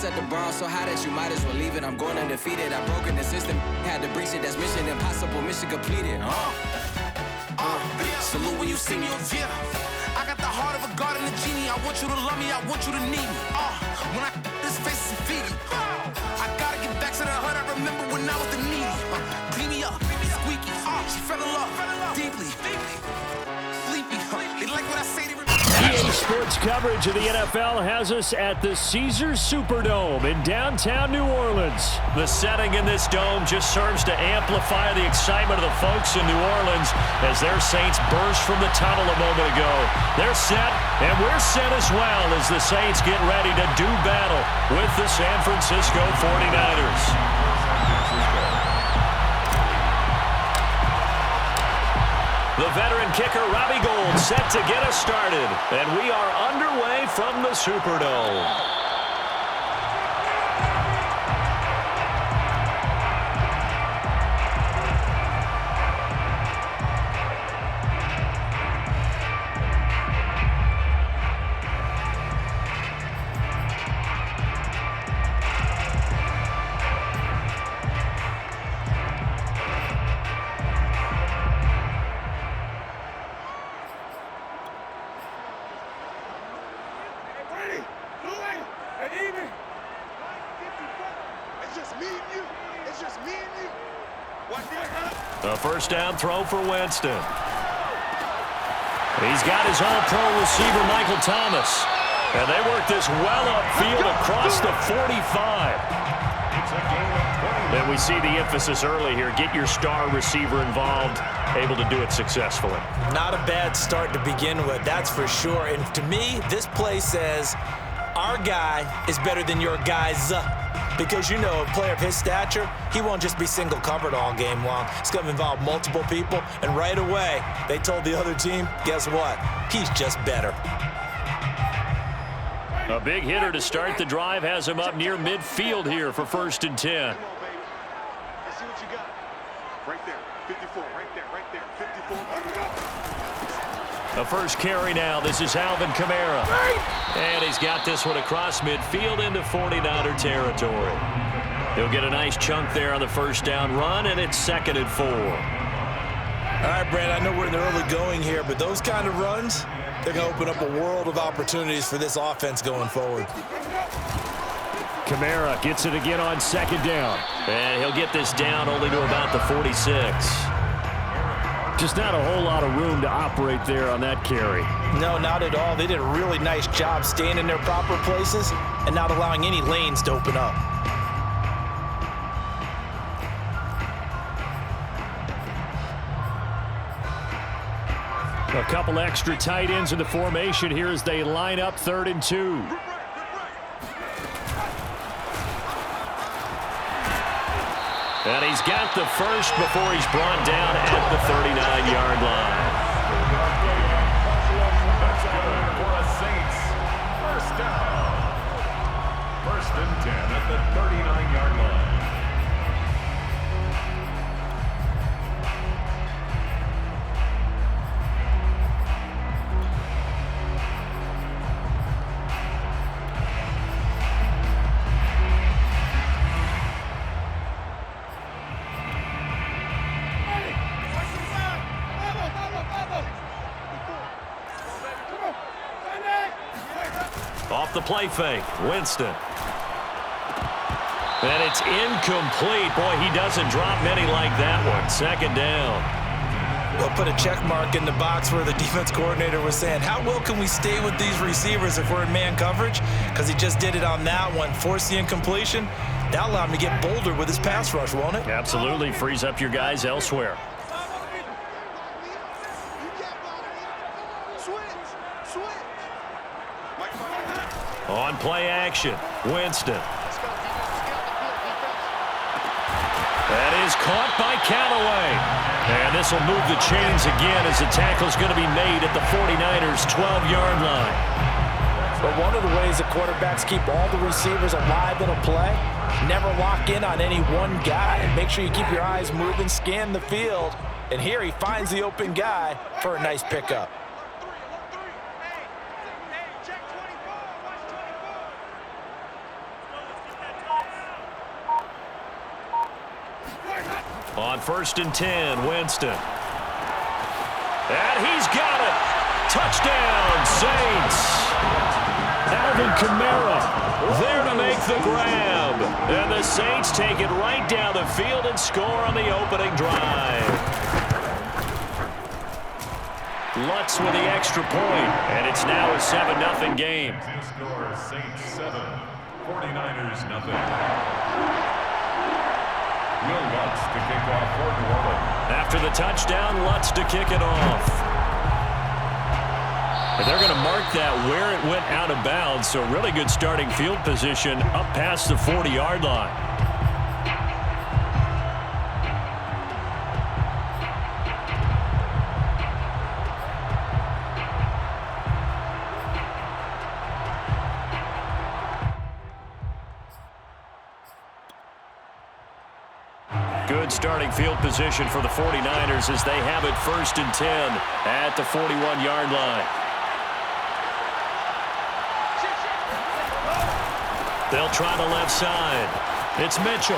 set the bar so high that you might as well leave it. I'm going undefeated. I've broken the system. Had to breach it. That's mission impossible. Mission completed. Salute when you see me. Yeah. I got the heart of a god and a genie. I want you to love me. I want you to need me. When I this face is feedy. I gotta get back to the hood. I remember when I was the needy. Clean me up. Squeaky. She fell in love. Deeply. Sleepy. They like what I say. EA Sports coverage of the NFL has us at the Caesars Superdome in downtown New Orleans. The setting in this dome just serves to amplify the excitement of the folks in New Orleans as their Saints burst from the tunnel a moment ago. They're set, and we're set as well as the Saints get ready to do battle with the San Francisco 49ers. The veteran kicker, Robbie Gould, set to get us started. And we are underway from the Superdome. A first down throw for Winston. He's got his all-pro receiver, Michael Thomas. And they work this well upfield across the 45. And we see the emphasis early here. Get your star receiver involved, able to do it successfully. Not a bad start to begin with, that's for sure. And to me, this play says, our guy is better than your guys. Because, you know, a player of his stature, he won't just be single covered all game long. It's going to involve multiple people. And right away, they told the other team, guess what? He's just better. A big hitter to start the drive has him up near midfield here for 1st and 10. Let's see what you got. Right there. 54. Right there. 54. A first carry now. This is Alvin Kamara. And he's got this one across midfield into 49er territory. He'll get a nice chunk there on the first down run, and it's 2nd and 4. All right, Brad, I know we're in the early going here, but those kind of runs, they're going to open up a world of opportunities for this offense going forward. Kamara gets it again on 2nd down. And he'll get this down only to about the 46. Just not a whole lot of room to operate there on that carry. No, not at all. They did a really nice job staying in their proper places and not allowing any lanes to open up. A couple extra tight ends in the formation here as they line up 3rd and 2. And he's got the first before he's brought down at the 39-yard line. That's good for a Saints. First down. 1st and 10 at the 39-yard line. Off the play fake, Winston. And it's incomplete. Boy, he doesn't drop many like that one. 2nd down. We'll put a check mark in the box where the defense coordinator was saying, how well can we stay with these receivers if we're in man coverage? Because he just did it on that one. Forced the incompletion. That'll allow him to get bolder with his pass rush, won't it? Absolutely. Frees up your guys elsewhere. On play action, Winston. That is caught by Callaway. And this will move the chains again as the tackle's going to be made at the 49ers' 12-yard line. But one of the ways that quarterbacks keep all the receivers alive in a play, never lock in on any one guy. Make sure you keep your eyes moving, scan the field. And here he finds the open guy for a nice pickup. On 1st and 10, Winston. And he's got it. Touchdown, Saints. Alvin Kamara there to make the grab. And the Saints take it right down the field and score on the opening drive. Lutz with the extra point, and it's now a 7-0 game. Score Saints 7, 49ers 0. Will Lutz to kick off for New Orleans. After the touchdown, Lutz to kick it off. And they're going to mark that where it went out of bounds, so really good starting field position up past the 40-yard line. Good starting field position for the 49ers as they have it 1st and 10 at the 41-yard line. They'll try the left side. It's Mitchell.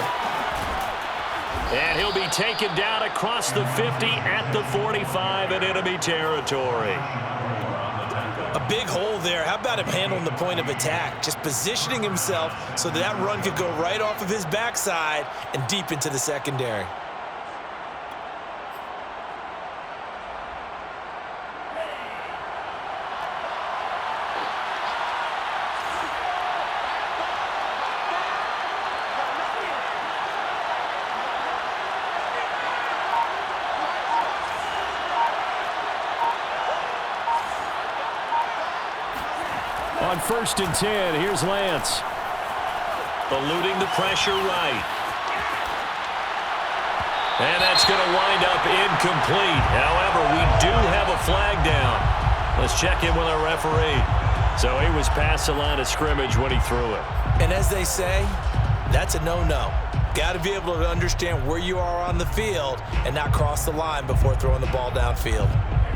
And he'll be taken down across the 50 at the 45 in enemy territory. A big hole there. How about him handling the point of attack? Just positioning himself so that run could go right off of his backside and deep into the secondary. On 1st and 10, here's Lance. Eluding the pressure right. And that's going to wind up incomplete. However, we do have a flag down. Let's check in with our referee. So he was past the line of scrimmage when he threw it. And as they say, that's a no-no. Got to be able to understand where you are on the field and not cross the line before throwing the ball downfield.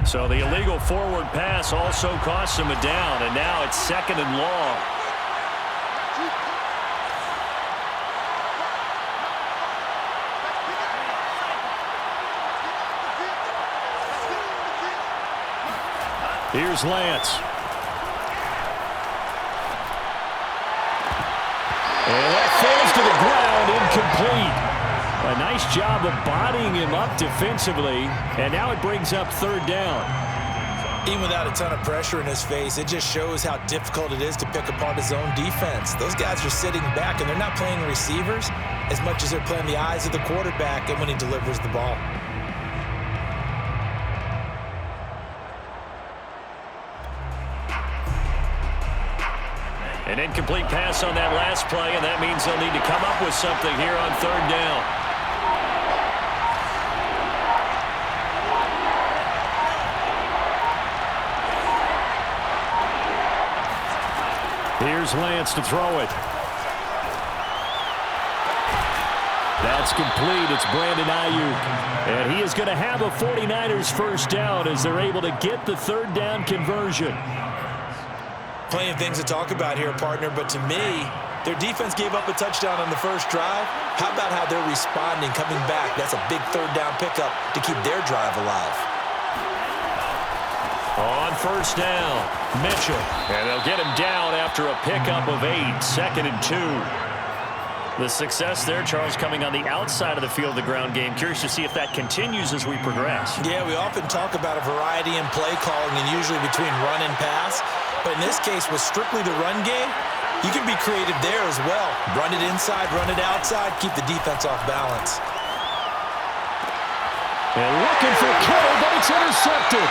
So the illegal forward pass also cost him a down, and now it's 2nd and long. Here's Lance. And that falls to the ground, incomplete. A nice job of bodying him up defensively, and now it brings up 3rd down. Even without a ton of pressure in his face, it just shows how difficult it is to pick apart his own defense. Those guys are sitting back, and they're not playing receivers as much as they're playing the eyes of the quarterback and when he delivers the ball. An incomplete pass on that last play, and that means they'll need to come up with something here on 3rd down. Here's Lance to throw it. That's complete. It's Brandon Ayuk. And he is going to have a 49ers 1st down as they're able to get the 3rd down conversion. Plenty of things to talk about here, partner, but to me, their defense gave up a touchdown on the first drive. How about how they're responding, coming back? That's a big 3rd down pickup to keep their drive alive. On 1st down, Mitchell. And they'll get him down after a pickup of 8, 2nd and 2. The success there, Charles, coming on the outside of the field of the ground game. Curious to see if that continues as we progress. Yeah, we often talk about a variety in play calling and usually between run and pass. But in this case, with strictly the run game, you can be creative there as well. Run it inside, run it outside, keep the defense off balance. And looking for Kittle, but it's intercepted.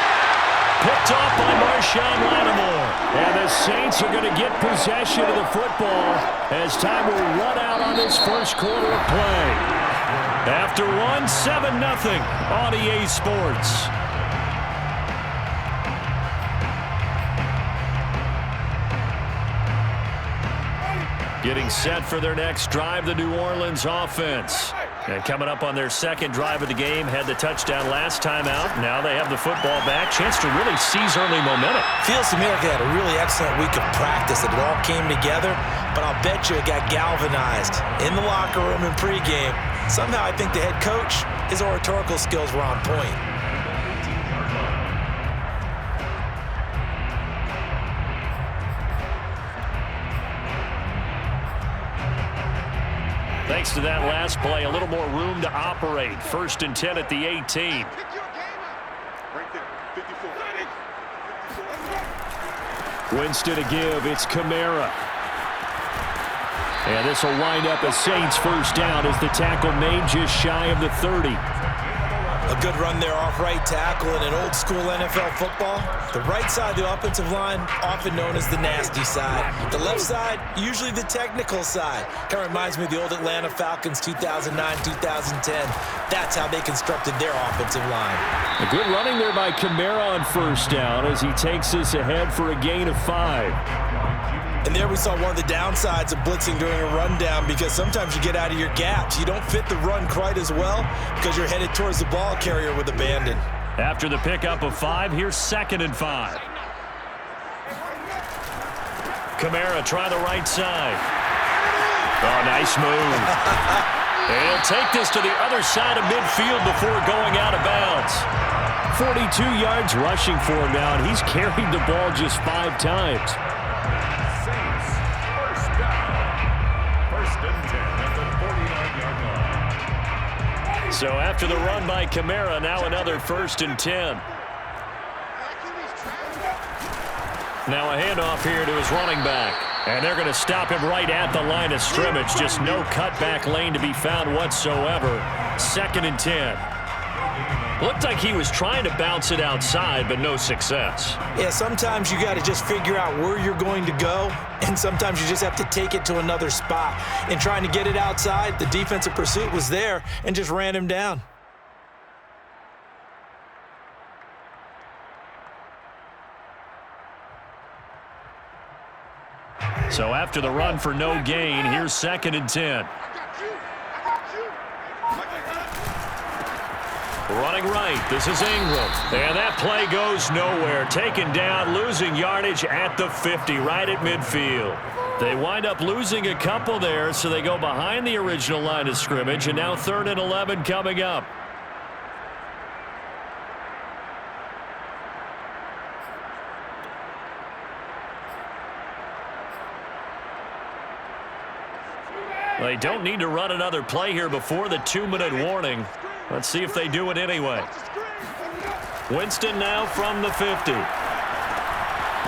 Picked off by Marshawn Lattimore. And the Saints are going to get possession of the football as time will run out on this first quarter of play. After one, 7-0 on EA Sports. Getting set for their next drive, the New Orleans offense. And coming up on their 2nd drive of the game, had the touchdown last time out. Now they have the football back. Chance to really seize early momentum. Feels to me like they had a really excellent week of practice. It all came together, but I'll bet you it got galvanized in the locker room in pregame Somehow I think the head coach, his oratorical skills were on point. Thanks to that last play, a little more room to operate. 1st and 10 at the 18. Winston to give. It's Kamara. And this will wind up a Saints first down as the tackle made just shy of the 30. A good run there off right tackle in an old school NFL football. The right side of the offensive line, often known as the nasty side. The left side, usually the technical side. Kind of reminds me of the old Atlanta Falcons 2009, 2010. That's how they constructed their offensive line. A good running there by Kamara on first down as he takes this ahead for a gain of 5. And there we saw one of the downsides of blitzing during a rundown, because sometimes you get out of your gaps. You don't fit the run quite as well because you're headed towards the ball carrier with abandon. After the pickup of 5, here's 2nd and 5. Kamara try the right side. Oh, nice move. And he'll take this to the other side of midfield before going out of bounds. 42 yards rushing for him now, and he's carried the ball just 5 times. So after the run by Kamara, now another 1st and 10. Now a handoff here to his running back. And they're going to stop him right at the line of scrimmage. Just no cutback lane to be found whatsoever. 2nd and 10. Looked like he was trying to bounce it outside, but no success. Yeah, sometimes you got to just figure out where you're going to go, and sometimes you just have to take it to another spot. In trying to get it outside, the defensive pursuit was there and just ran him down. So after the run for no gain, here's 2nd and 10. Running right, this is Ingram. And that play goes nowhere. Taken down, losing yardage at the 50, right at midfield. They wind up losing a couple there, so they go behind the original line of scrimmage, and now 3rd and 11 coming up. They don't need to run another play here before the 2-minute warning. Let's see if they do it anyway. Winston now from the 50.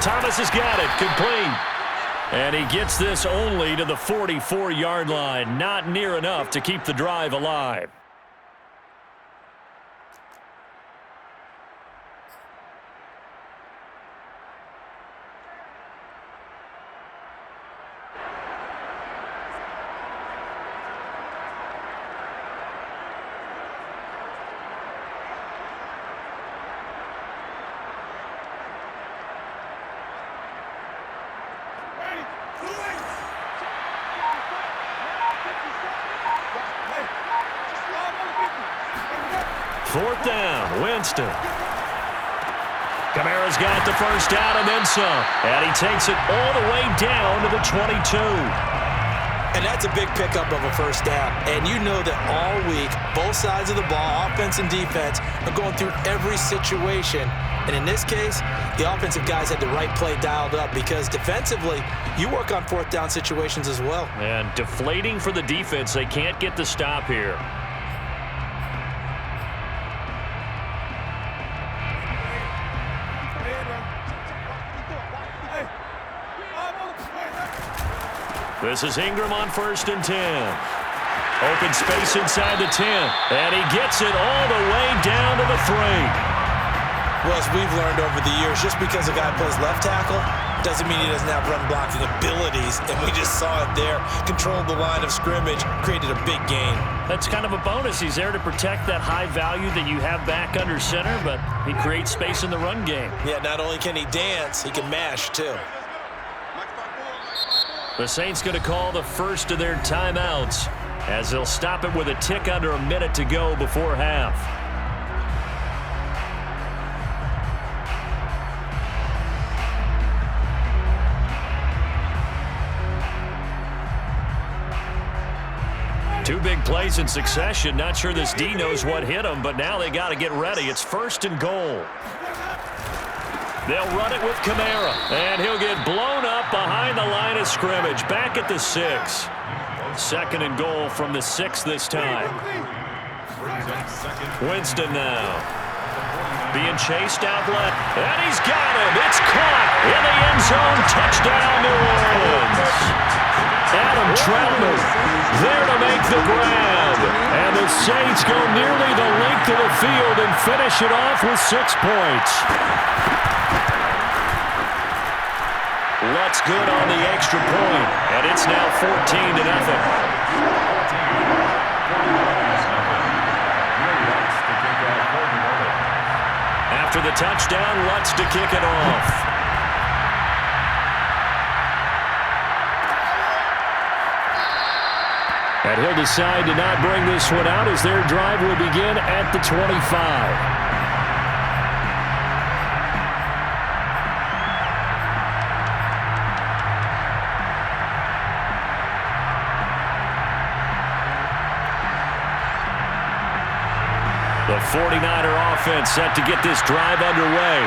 Thomas has got it, complete. And he gets this only to the 44-yard line. Not near enough to keep the drive alive. Fourth down, Winston. Kamara's got the first down and then some. And he takes it all the way down to the 22. And that's a big pickup of a first down. And you know that all week, both sides of the ball, offense and defense, are going through every situation. And in this case, the offensive guys had the right play dialed up, because defensively, you work on 4th down situations as well. And deflating for the defense. They can't get the stop here. This is Ingram on 1st and 10. Open space inside the 10. And he gets it all the way down to the 3. Well, as we've learned over the years, just because a guy plays left tackle doesn't mean he doesn't have run blocking abilities. And we just saw it there. Controlled the line of scrimmage, created a big gain. That's kind of a bonus. He's there to protect that high value that you have back under center, but he creates space in the run game. Yeah, not only can he dance, he can mash too. The Saints going to call the first of their timeouts, as they'll stop it with a tick under a minute to go before half. Two big plays in succession. Not sure this D knows what hit him, but now they got to get ready. It's 1st and goal. They'll run it with Kamara, and he'll get blown up behind the line of scrimmage. Back at the 6. 2nd and goal from the 6 this time. Winston now. Being chased out left, and he's got him. It's caught in the end zone. Touchdown, New Orleans. Adam Troutman there to make the grab. And the Saints go nearly the length of the field and finish it off with 6 points. Lutz good on the extra point, and it's now 14-0. After the touchdown, Lutz to kick it off. And he'll decide to not bring this one out as their drive will begin at the 25. The 49er offense set to get this drive underway.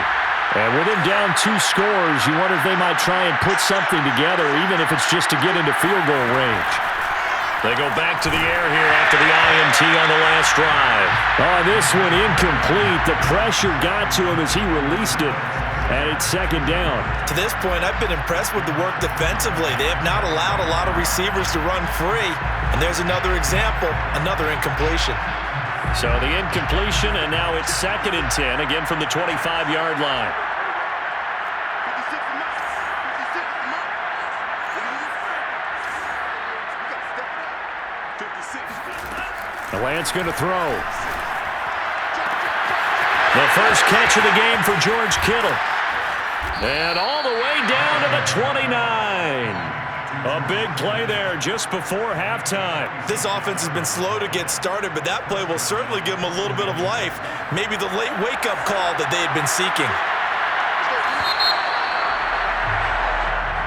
And with him down 2 scores, you wonder if they might try and put something together, even if it's just to get into field goal range. They go back to the air here after the INT on the last drive. Oh, this one incomplete. The pressure got to him as he released it, and it's 2nd down. To this point, I've been impressed with the work defensively. They have not allowed a lot of receivers to run free. And there's another example, another incompletion. So the incompletion, and now it's 2nd and 10, again from the 25-yard line. Lance going to throw. The first catch of the game for George Kittle. And all the way down to the 29. A big play there just before halftime. This offense has been slow to get started, but that play will certainly give them a little bit of life. Maybe the late wake-up call that they had been seeking.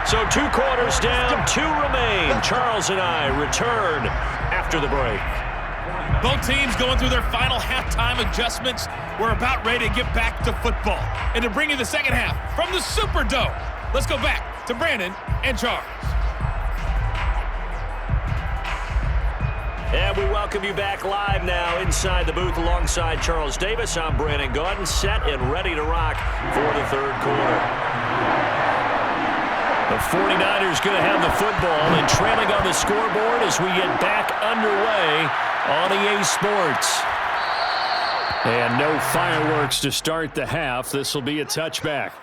So 2 quarters down, 2 remain. Charles and I return after the break. Both teams going through their final halftime adjustments. We're about ready to get back to football. And to bring you the second half from the Superdome, let's go back to Brandon and Charles. And we welcome you back live now inside the booth alongside Charles Davis. I'm Brandon Gaudin, set and ready to rock for the 3rd quarter. The 49ers going to have the football and trailing on the scoreboard as we get back underway on EA Sports. And no fireworks to start the half. This will be a touchback.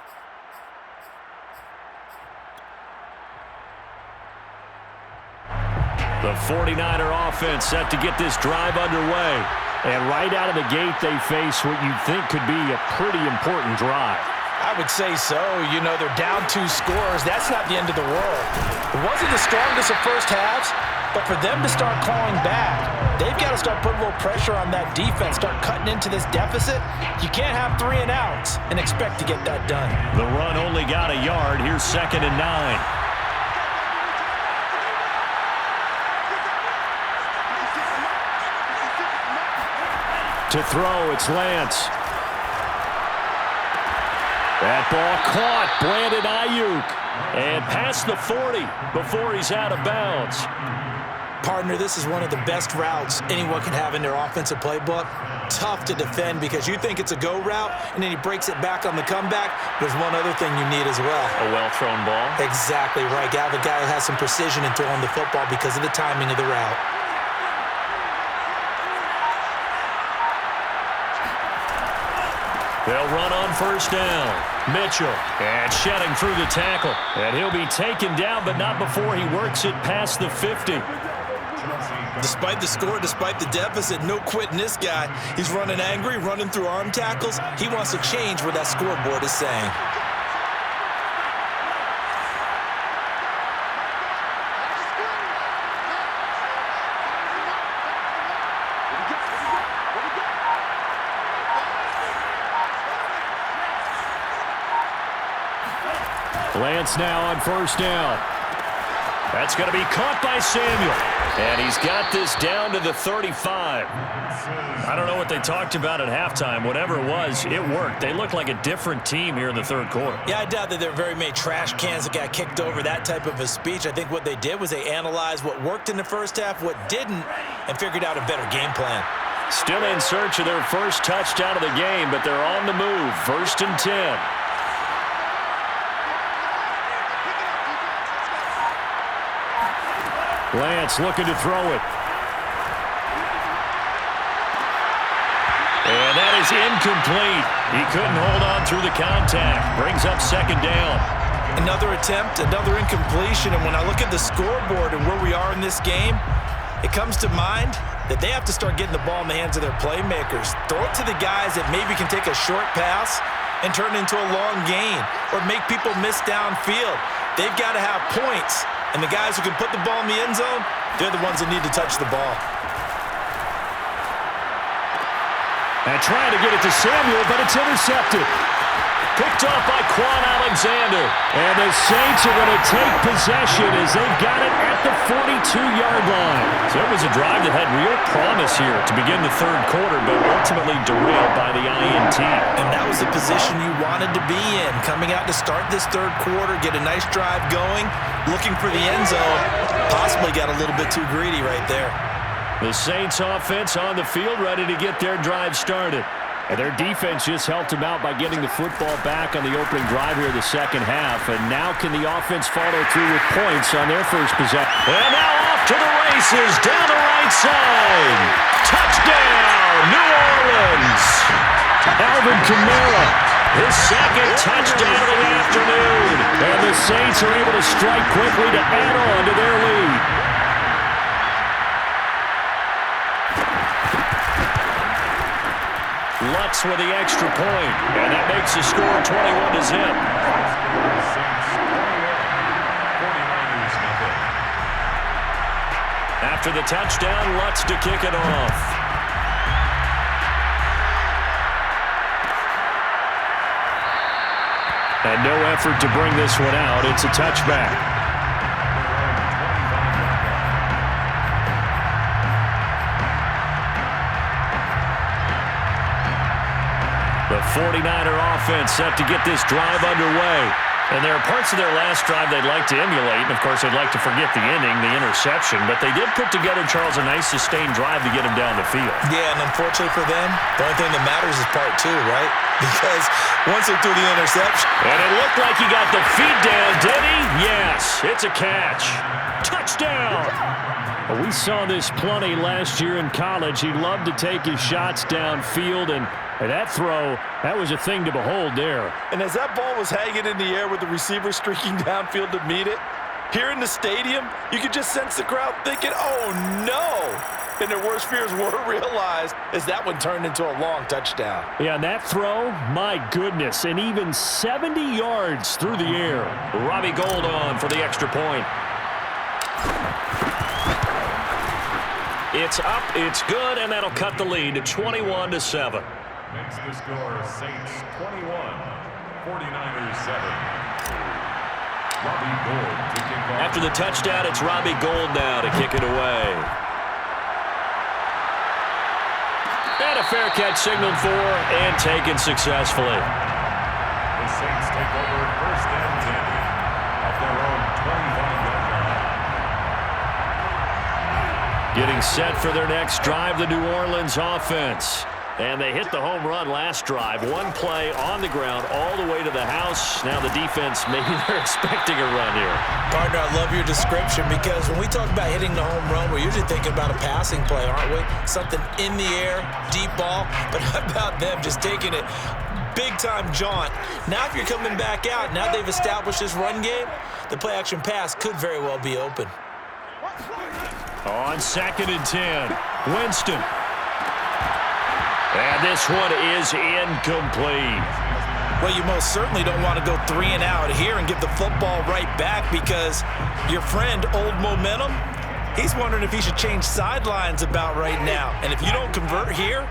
The 49er offense set to get this drive underway. And right out of the gate, they face what you'd think could be a pretty important drive. I would say so. You know, they're down 2 scores. That's not the end of the world. It wasn't the strongest of first halves, but for them to start clawing back, they've got to start putting a little pressure on that defense, start cutting into this deficit. You can't have 3 and outs and expect to get that done. The run only got a yard. Here's 2nd and 9. To throw, it's Lance. That ball caught, Brandon Ayuk. And past the 40 before he's out of bounds. Partner, this is one of the best routes anyone can have in their offensive playbook. Tough to defend because you think it's a go route, and then he breaks it back on the comeback. There's one other thing you need as well. A well-thrown ball? Exactly right. Got a guy who has some precision in throwing the football because of the timing of the route. They'll run on 1st down. Mitchell, and shedding through the tackle. And he'll be taken down, but not before he works it past the 50. Despite the score, despite the deficit, no quitting this guy. He's running angry, running through arm tackles. He wants to change what that scoreboard is saying. Lance now on 1st down. That's going to be caught by Samuel. And he's got this down to the 35. I don't know what they talked about at halftime. Whatever it was, it worked. They look like a different team here in the third quarter. Yeah, I doubt that there are very many trash cans that got kicked over, that type of a speech. I think what they did was they analyzed what worked in the first half, what didn't, and figured out a better game plan. Still in search of their first touchdown of the game, but they're on the move. 1st and 10. Lance looking to throw it. And that is incomplete. He couldn't hold on through the contact. Brings up 2nd down. Another attempt, another incompletion, and when I look at the scoreboard and where we are in this game, it comes to mind that they have to start getting the ball in the hands of their playmakers. Throw it to the guys that maybe can take a short pass and turn it into a long gain or make people miss downfield. They've got to have points, and the guys who can put the ball in the end zone, they're the ones that need to touch the ball. And trying to get it to Samuel, but it's intercepted. Picked off by Quan Alexander. And the Saints are going to take possession as they've got it at the 42-yard line. So it was a drive that had real promise here to begin the third quarter, but ultimately derailed by the INT. And that was the position you wanted to be in, coming out to start this third quarter, get a nice drive going, looking for the end zone. Possibly got a little bit too greedy right there. The Saints offense on the field ready to get their drive started. And their defense just helped them out by getting the football back on the opening drive here in the second half. And now can the offense follow through with points on their first possession? And now off to the races down the right side. Touchdown, New Orleans. Alvin Kamara, his 2nd touchdown of the afternoon. And the Saints are able to strike quickly to add on to their lead. Lutz with the extra point, and that makes the score 21-0. After the touchdown, Lutz to kick it off. And no effort to bring this one out. It's a touchback. The 49er offense set to get this drive underway. And there are parts of their last drive they'd like to emulate. And, of course, they'd like to forget the inning, the interception. But they did put together, Charles, a nice sustained drive to get him down the field. Yeah, and unfortunately for them, the only thing that matters is part 2, right? Because once they threw the interception. And it looked like he got the feet down, did he? Yes, it's a catch. Touchdown! Well, we saw this plenty last year in college. He loved to take his shots downfield, and that throw, that was a thing to behold there. And as that ball was hanging in the air with the receiver streaking downfield to meet it, here in the stadium, you could just sense the crowd thinking, oh, no. And their worst fears were realized as that one turned into a long touchdown. Yeah, and that throw, my goodness, and even 70 yards through the air. Robbie Gould on for the extra point. It's up, it's good, and that'll cut the lead to 21-7. Makes the score Saints 21, 49ers 7. Robbie Gould to kick off. After the touchdown, it's Robbie Gould now to kick it away. And a fair catch signaled for and taken successfully. The Saints take over 1st and 10 at their own 25-yard line. Getting set for their next drive, the New Orleans offense. And they hit the home run last drive. One play on the ground all the way to the house. Now the defense, maybe they're expecting a run here. Partner, I love your description because when we talk about hitting the home run, we're usually thinking about a passing play, aren't we? Something in the air, deep ball. But how about them just taking it big-time jaunt? Now if you're coming back out, now they've established this run game, the play-action pass could very well be open. On 2nd and 10, Winston. And this one is incomplete. Well, you most certainly don't want to go 3 and out here and give the football right back because your friend, Old Momentum, he's wondering if he should change sidelines about right now. And if you don't convert here,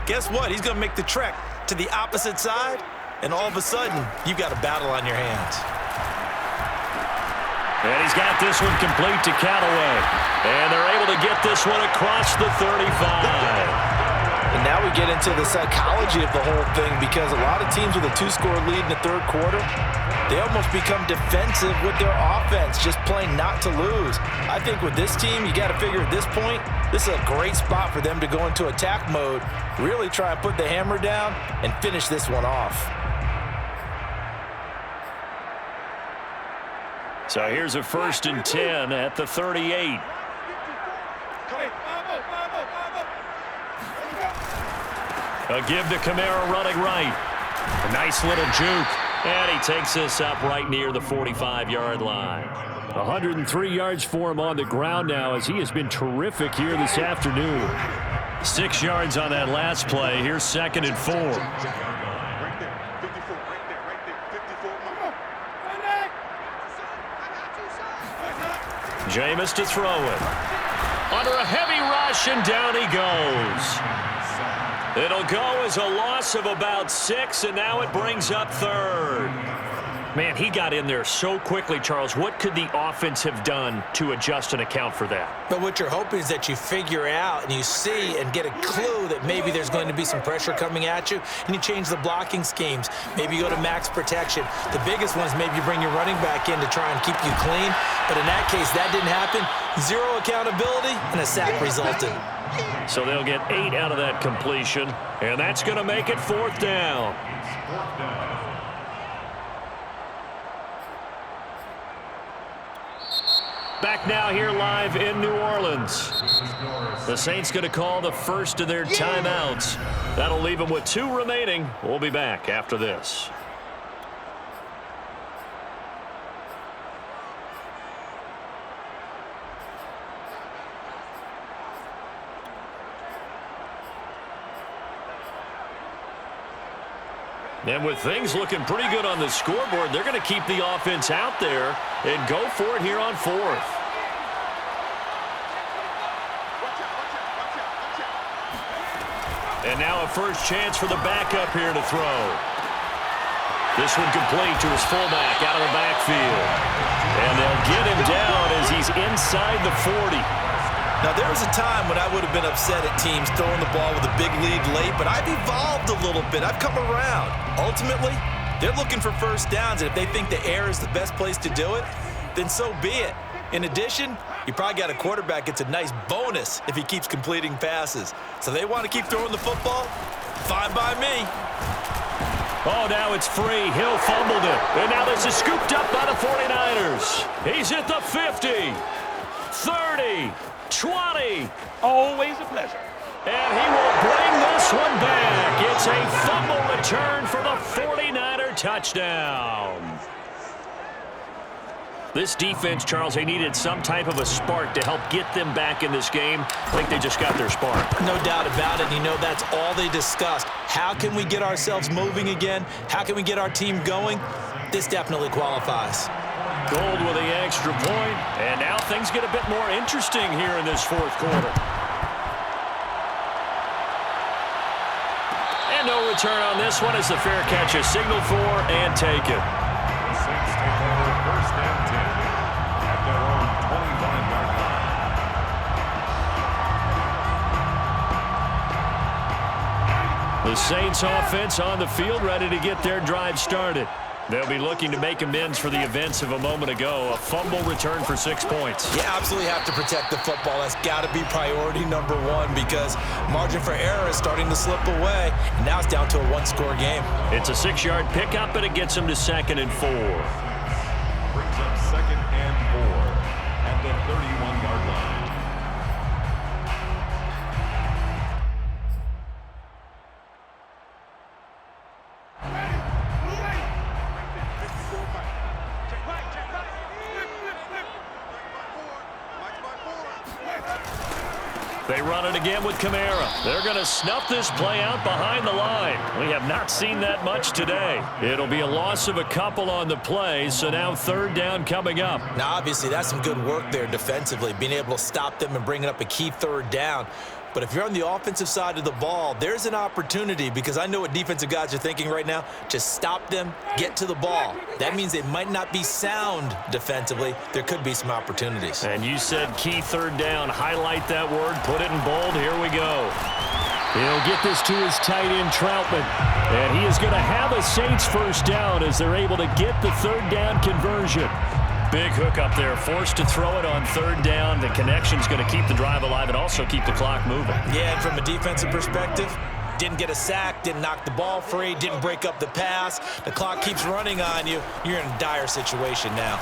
guess what? He's going to make the trek to the opposite side, and all of a sudden, you've got a battle on your hands. And he's got this one complete to Callaway. And they're able to get this one across the 35. And now we get into the psychology of the whole thing, because a lot of teams with a 2-score lead in the third quarter, they almost become defensive with their offense, just playing not to lose. I think with this team, you got to figure at this point, this is a great spot for them to go into attack mode, really try and put the hammer down and finish this one off. So here's a 1st and 10 at the 38. A give to Kamara running right. A nice little juke. And he takes this up right near the 45-yard line. 103 yards for him on the ground now, as he has been terrific here this afternoon. 6 yards on that last play. Here's 2nd and 4. Jameis to throw it. Under a heavy rush, and down he goes. It'll go as a loss of about 6, and now it brings up 3rd. Man, he got in there so quickly, Charles. What could the offense have done to adjust and account for that? But what you're hoping is that you figure out and you see and get a clue that maybe there's going to be some pressure coming at you, and you change the blocking schemes. Maybe you go to max protection. The biggest one is maybe you bring your running back in to try and keep you clean. But in that case, that didn't happen. 0 accountability, and a sack resulted. So they'll get 8 out of that completion, and that's going to make it 4th down. Back now here live in New Orleans. The Saints going to call the first of their timeouts. That'll leave them with 2 remaining. We'll be back after this. And with things looking pretty good on the scoreboard, they're going to keep the offense out there and go for it here on 4th. And now a first chance for the backup here to throw. This one complete to his fullback out of the backfield. And they'll get him down as he's inside the 40. Now, there was a time when I would have been upset at teams throwing the ball with a big lead late, but I've evolved a little bit. I've come around. Ultimately, they're looking for first downs, and if they think the air is the best place to do it, then so be it. In addition, you probably got a quarterback gets a nice bonus if he keeps completing passes. So they want to keep throwing the football? Fine by me. Oh, now it's free. Hill fumbled it. And now this is scooped up by the 49ers. He's at the 50, 30, 20. Always a pleasure. And he will bring this one back. It's a fumble return for the 49er touchdown. This defense, Charles, they needed some type of a spark to help get them back in this game. I think they just got their spark. No doubt about it. You know, that's all they discussed. How can we get ourselves moving again? How can we get our team going? This definitely qualifies. Gold with the extra point, and now things get a bit more interesting here in this 4th quarter. And no return on this one as the fair catch is signaled for and taken. The Saints take over 1st and 10 at their own 25-yard line. The Saints offense on the field ready to get their drive started. They'll be looking to make amends for the events of a moment ago. A fumble return for 6 points. You absolutely have to protect the football. That's got to be priority number one because margin for error is starting to slip away. And now it's down to a 1-score game. It's a 6-yard pickup, and it gets them to 2nd and 4. Brings up 2nd and 4 at the 31-yard line. They run it again with Kamara. They're going to snuff this play out behind the line. We have not seen that much today. It'll be a loss of a couple on the play, so now 3rd down coming up. Now, obviously, that's some good work there defensively, being able to stop them and bringing up a key 3rd down. But if you're on the offensive side of the ball, there's an opportunity, because I know what defensive guys are thinking right now. Just stop them, get to the ball. That means they might not be sound defensively. There could be some opportunities. And you said key third down. Highlight that word. Put it in bold. Here we go. He'll get this to his tight end, Troutman. And he is going to have a Saints first down as they're able to get the third down conversion. Big hook up there, forced to throw it on third down. The connection's going to keep the drive alive and also keep the clock moving. Yeah, and from a defensive perspective, didn't get a sack, didn't knock the ball free, didn't break up the pass. The clock keeps running on you. You're in a dire situation now.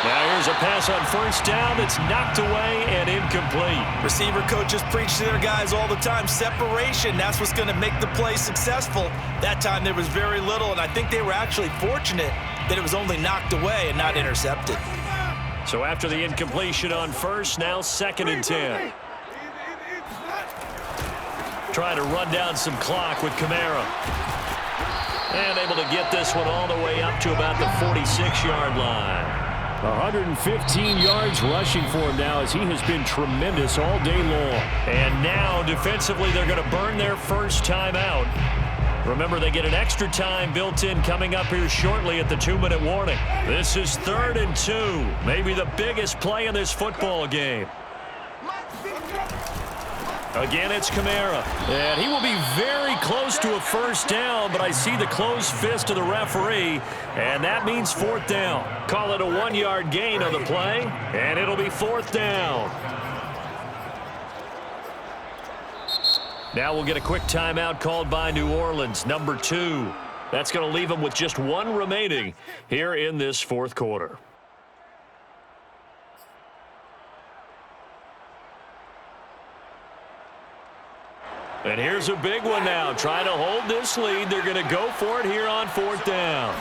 Now here's a pass on first down that's knocked away and incomplete. Receiver coaches preach to their guys all the time. Separation, that's what's going to make the play successful. That time there was very little, and I think they were actually fortunate that it was only knocked away and not intercepted. So after the incompletion on first, now 2nd and 10. Trying to run down some clock with Kamara. And able to get this one all the way up to about the 46-yard line. 115 yards rushing for him now, as he has been tremendous all day long. And now defensively they're going to burn their first time out. Remember, they get an extra time built in coming up here shortly at the 2-minute warning. This is 3rd and 2, maybe the biggest play in this football game. Again, it's Kamara, and he will be very close to a first down, but I see the closed fist of the referee, and that means 4th down. Call it a 1-yard gain on the play, and it'll be 4th down. Now we'll get a quick timeout called by New Orleans, number 2. That's going to leave them with just 1 remaining here in this 4th quarter. And here's a big one now. Trying to hold this lead. They're going to go for it here on 4th down.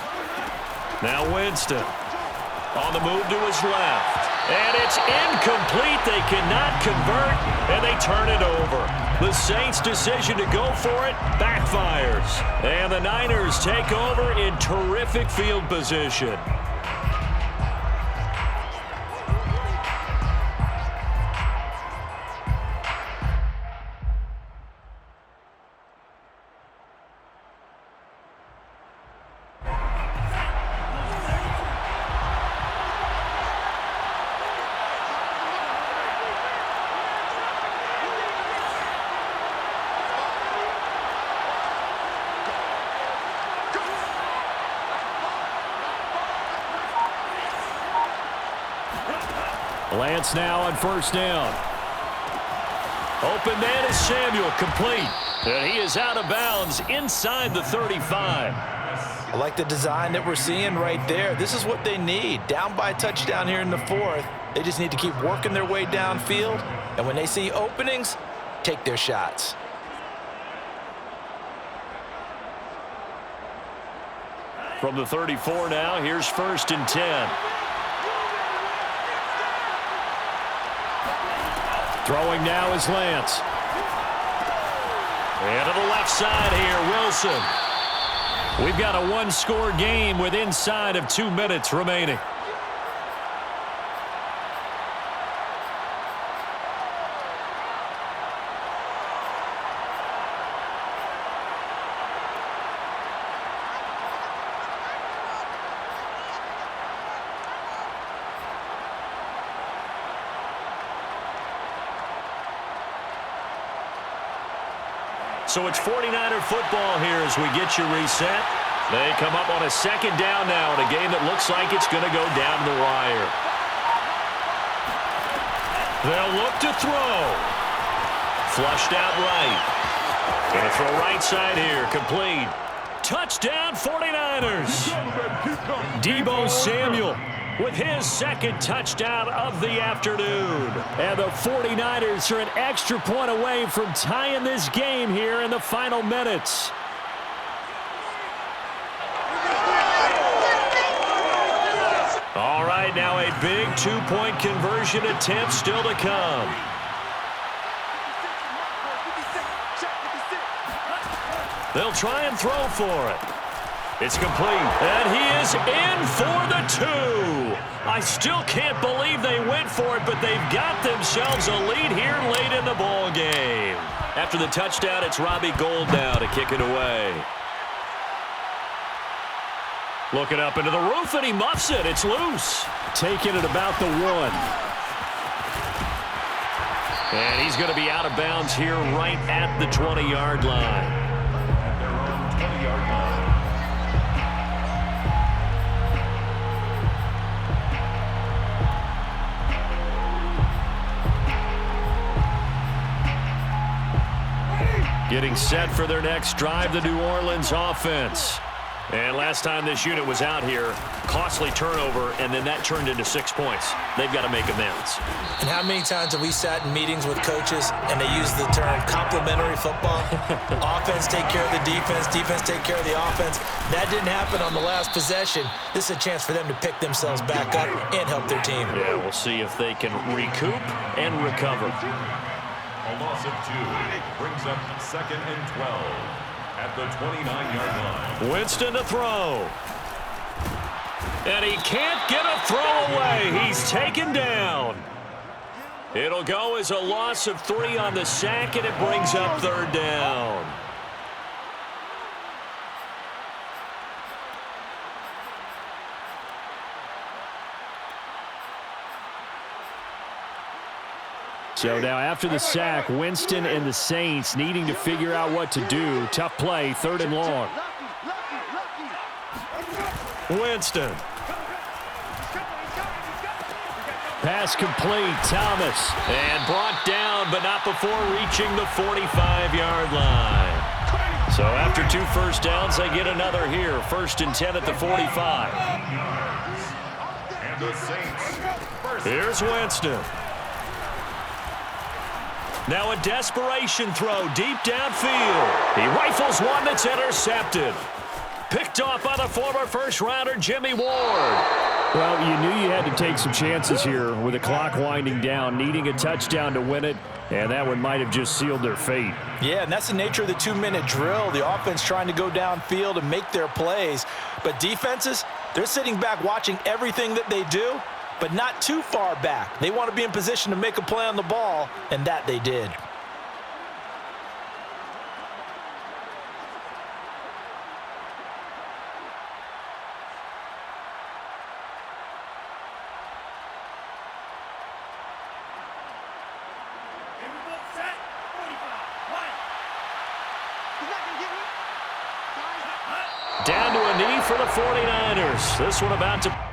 Now Winston on the move to his left. And it's incomplete. They cannot convert, and they turn it over. The Saints' decision to go for it backfires. And the Niners take over in terrific field position. Lance now on first down. Open man is Samuel, complete. And he is out of bounds inside the 35. I like the design that we're seeing right there. This is what they need. Down by a touchdown here in the 4th. They just need to keep working their way downfield. And when they see openings, take their shots. From the 34 now, here's 1st and 10. Throwing now is Lance. And to the left side here, Wilson. We've got a 1-score game with inside of 2 minutes remaining. So it's 49er football here as we get you reset. They come up on a 2nd down now in a game that looks like it's going to go down the wire. They'll look to throw. Flushed out right. Going to throw right side here. Complete. Touchdown 49ers. Deebo Samuel with his 2nd touchdown of the afternoon. And the 49ers are an extra point away from tying this game here in the final minutes. All right, now a big 2-point conversion attempt still to come. They'll try and throw for it. It's complete, and he is in for the 2. I still can't believe they went for it, but they've got themselves a lead here late in the ball game. After the touchdown, it's Robbie Gould now to kick it away. Looking up into the roof, and he muffs it. It's loose. Taking it about the 1. And he's going to be out of bounds here right at the 20-yard line. At their own 20-yard line. Getting set for their next drive, the New Orleans offense. And last time this unit was out here, costly turnover, and then that turned into 6 points. They've got to make amends. And how many times have we sat in meetings with coaches and they use the term complementary football? Offense take care of the defense, defense take care of the offense. That didn't happen on the last possession. This is a chance for them to pick themselves back up and help their team. Yeah, we'll see if they can recoup and recover. A loss of 2 brings up 2nd and 12 at the 29-yard line. Winston to throw. And he can't get a throw away. He's taken down. It'll go as a loss of 3 on the sack, and it brings up 3rd down. So now after the sack, Winston and the Saints needing to figure out what to do. Tough play, 3rd and long. Winston. Pass complete, Thomas. And brought down, but not before reaching the 45-yard line. So after 2 first downs, they get another here. 1st and 10 at the 45. And the Saints. Here's Winston. Now a desperation throw deep downfield. He rifles one that's intercepted. Picked off by the former first-rounder Jimmy Ward. Well, you knew you had to take some chances here with the clock winding down, needing a touchdown to win it, and that one might have just sealed their fate. Yeah, and that's the nature of the 2-minute drill. The offense trying to go downfield and make their plays. But defenses, they're sitting back watching everything that they do, but not too far back. They want to be in position to make a play on the ball, and that they did. Down to a knee for the 49ers. This one about to